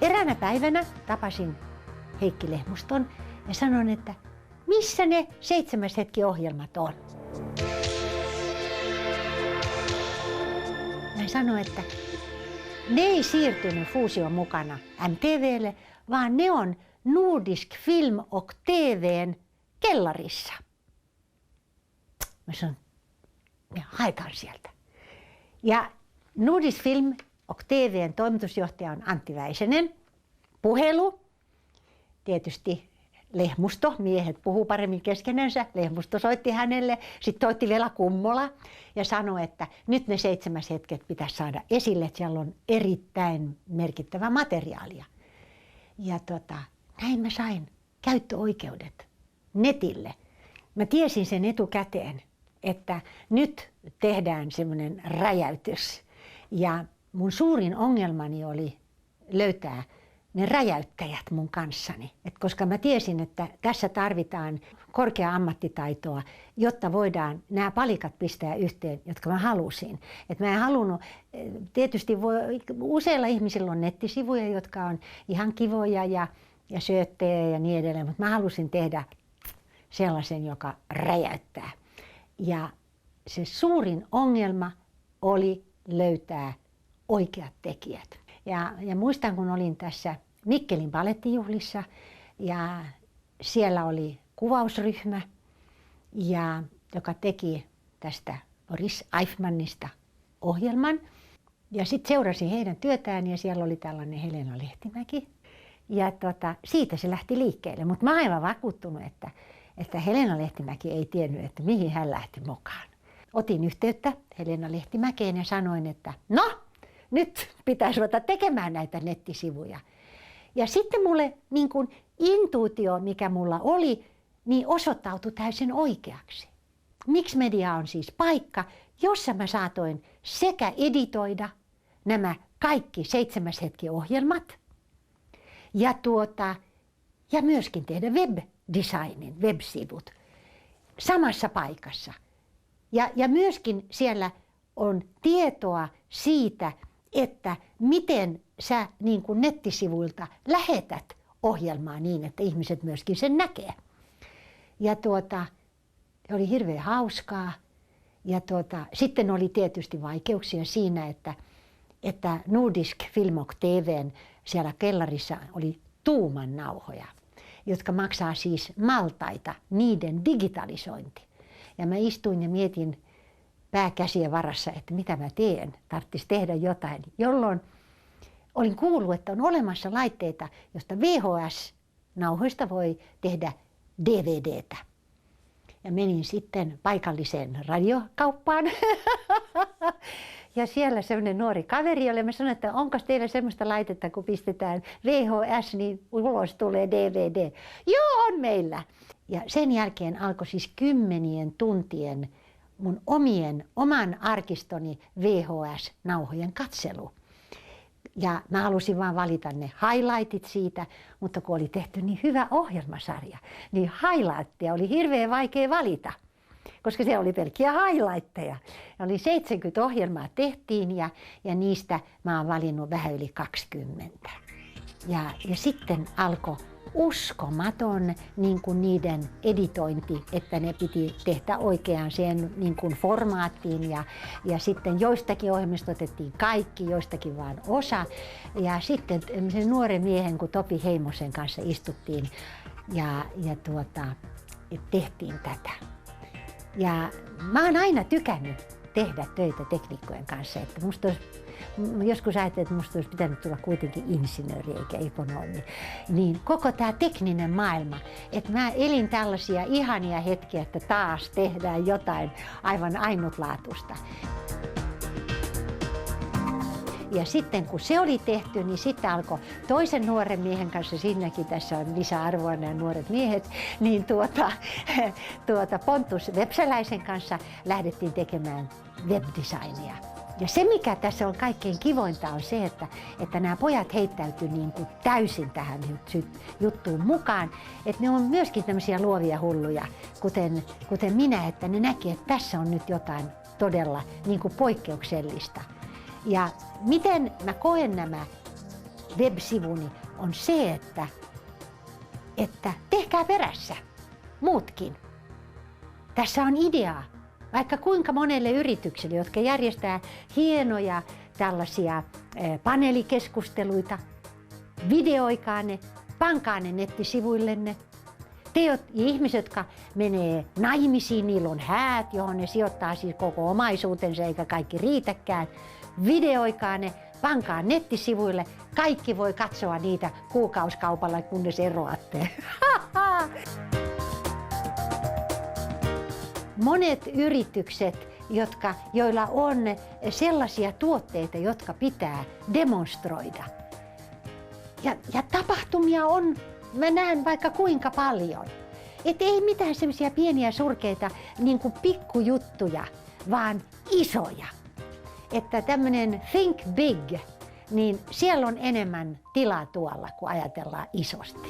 eräänä päivänä tapasin Heikki Lehmuston ja sanoin, että missä ne 7 hetki-ohjelmat on. Hän sanoi, että ne ei siirtynyt fuusion mukana MTVlle, vaan ne on Nordisk Film och TV:n kellarissa. Mä sanoin, haetaan sieltä. Ja Nordisk Film och TV:n toimitusjohtaja on Antti Väisänen. Puhelu. Tietysti Lehmusto, miehet puhuu paremmin keskenänsä. Lehmusto soitti hänelle, sitten soitti vielä Kummola ja sanoi, että nyt ne 7 hetket pitäisi saada esille, että siellä on erittäin merkittävää materiaalia. Ja näin mä sain käyttöoikeudet netille. Mä tiesin sen etukäteen, että nyt tehdään semmoinen räjäytys. Ja mun suurin ongelmani oli löytää ne räjäyttäjät mun kanssani. Koska mä tiesin, että tässä tarvitaan korkeaa ammattitaitoa, jotta voidaan nämä palikat pistää yhteen, jotka mä halusin. Mä en halunnut, tietysti useilla ihmisillä on nettisivuja, jotka on ihan kivoja ja syöttejä ja niin edelleen, mutta mä halusin tehdä sellaisen, joka räjäyttää. Ja se suurin ongelma oli löytää oikeat tekijät. Ja muistan, kun olin tässä Mikkelin balettijuhlissa ja siellä oli kuvausryhmä, joka teki tästä Boris Eifmanista ohjelman. Ja sitten seurasin heidän työtään ja siellä oli tällainen Helena Lehtimäki. Ja siitä se lähti liikkeelle, mutta mä oon aivan vakuuttunut, että Helena Lehtimäki ei tiennyt, että mihin hän lähti mukaan. Otin yhteyttä Helena Lehtimäkeen ja sanoin, että no, nyt pitäisi ruveta tekemään näitä nettisivuja. Ja sitten mulle niin kuin intuitio, mikä mulla oli, niin osoittautui täysin oikeaksi. Mix Media on siis paikka, jossa mä saatoin sekä editoida nämä kaikki 7 hetki-ohjelmat ja myöskin tehdä webdesignin, websivut samassa paikassa. Ja myöskin siellä on tietoa siitä, että miten sä niin kuin nettisivuilta lähetät ohjelmaa niin, että ihmiset myöskin sen näkee. Ja oli hirveän hauskaa. Ja sitten oli tietysti vaikeuksia siinä, että Nordisk Film och TV:n siellä kellarissa oli tuuman nauhoja, jotka maksaa siis maltaita, niiden digitalisointi. Ja mä istuin ja mietin pää käsien varassa, että mitä mä teen, tarvitsisi tehdä jotain, jolloin olin kuullut, että on olemassa laitteita, josta VHS-nauhoista voi tehdä DVDtä. Ja menin sitten paikalliseen radiokauppaan. Ja siellä semmoinen nuori kaveri, jolle mä sanoin, että onko teillä semmoista laitetta, kun pistetään VHS, niin ulos tulee DVD. Joo, on meillä. Ja sen jälkeen alkoi siis 10 tuntien mun oman arkistoni VHS-nauhojen katselu. Ja mä halusin vaan valita ne highlightit siitä, mutta kun oli tehty niin hyvä ohjelmasarja, niin highlightteja oli hirveän vaikea valita, koska se oli pelkkiä highlightteja. Ja oli 70 ohjelmaa tehtiin ja niistä mä oon valinnut vähän yli 20. Ja sitten alkoi uskomaton niin kuin niiden editointi, että ne piti tehdä oikeaan sen niin kuin formaattiin ja sitten joistakin ohjelmista otettiin kaikki, joistakin vaan osa. Ja sitten sen nuoren miehen kuin Topi Heimosen kanssa istuttiin ja tehtiin tätä. Ja mä oon aina tykännyt tehdä töitä teknikkojen kanssa, että joskus ajattelin, että musta olisi pitänyt tulla kuitenkin insinööri eikä ekonomi. Niin koko tämä tekninen maailma, että mä elin tällaisia ihania hetkiä, että taas tehdään jotain aivan ainutlaatuista. Ja sitten kun se oli tehty, niin sitten alkoi toisen nuoren miehen kanssa, siinäkin tässä on lisäarvoa nämä nuoret miehet, niin Pontus Vepsäläisen kanssa lähdettiin tekemään webdesignia. Ja se, mikä tässä on kaikkein kivointa, on se, että nämä pojat heittäytyi niin kuin täysin tähän juttuun mukaan. Että ne on myöskin tämmöisiä luovia hulluja, kuten minä, että ne näki, että tässä on nyt jotain todella niin kuin poikkeuksellista. Ja miten mä koen nämä web-sivuni on se, että tehkää perässä muutkin. Tässä on idea vaikka kuinka monelle yritykselle, jotka järjestää hienoja tällaisia paneelikeskusteluita. Videoikaa ne, pankaa ne nettisivuillenne. Te ihmiset, jotka menee naimisiin, niillä on häät, johon ne sijoittaa siis koko omaisuutensa eikä kaikki riitäkään. Videoikaa ne, pankaa nettisivuille. Kaikki voi katsoa niitä kuukausikaupalla, kunnes eroatte. Monet yritykset, joilla on sellaisia tuotteita, jotka pitää demonstroida. Ja tapahtumia on, mä näen vaikka kuinka paljon. Et ei mitään semmoisia pieniä surkeita niin kuin pikkujuttuja, vaan isoja. Että tämmöinen think big, niin siellä on enemmän tilaa tuolla, kun ajatellaan isosti.